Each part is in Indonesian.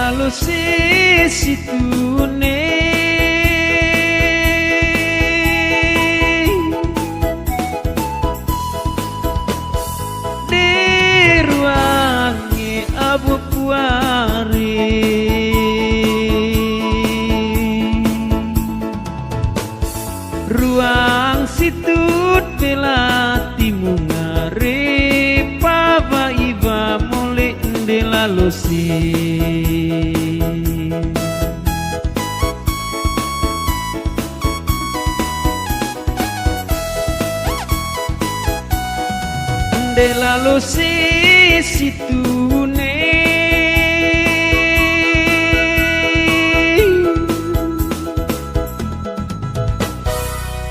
lalu situne di ruangi abu puari ruang situt belati mungare pava iva mole de lalu de lalu situne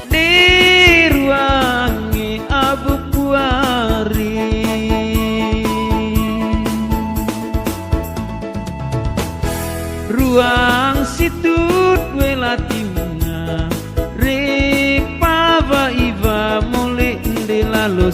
di ruangi abu puari ruang situt welati munga re pava iva mole de lalu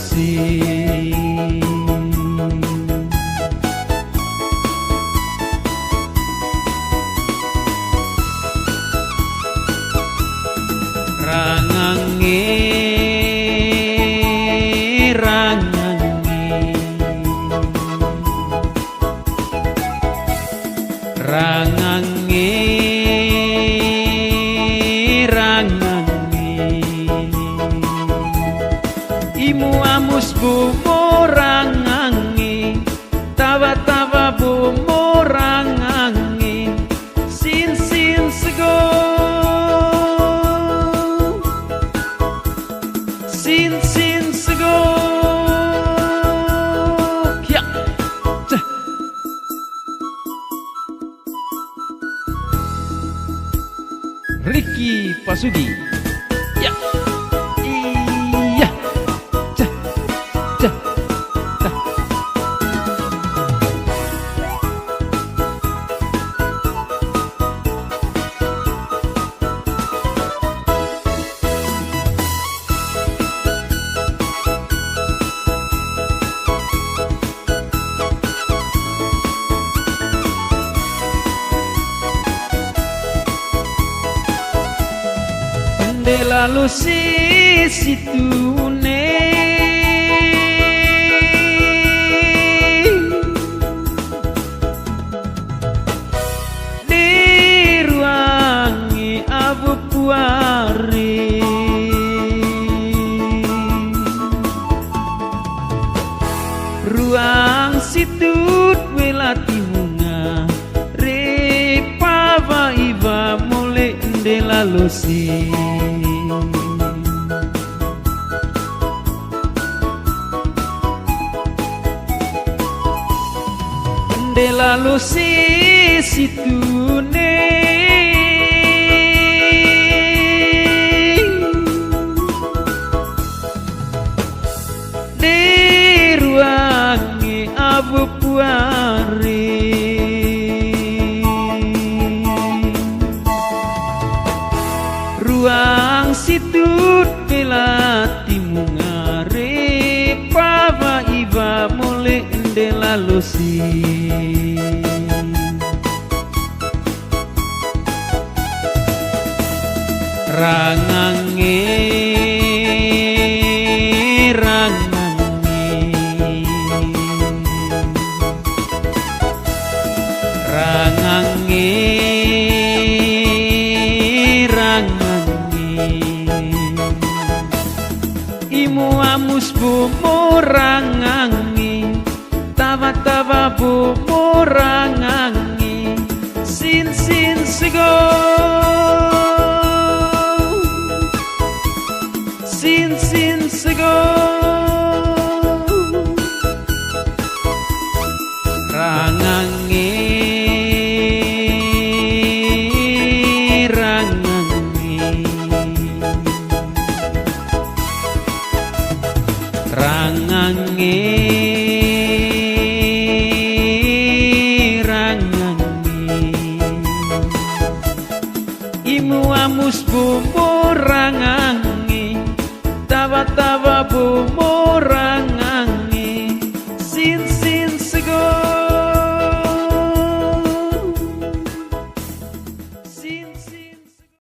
imu amus bumorangangi tawa-tawa bumorangangi sin sego sin sego ya Ricky Pasugi ya iya de lalu situne di ruangi abu puari ruang situt welati munga re pava iva mole de lalu de lalu situne di ruangi abu puari ruang situt belati mungare pava iva mole de lalu imu amus bumorangangi tawa-tawa bumorangangi sin sego sin sego rangangi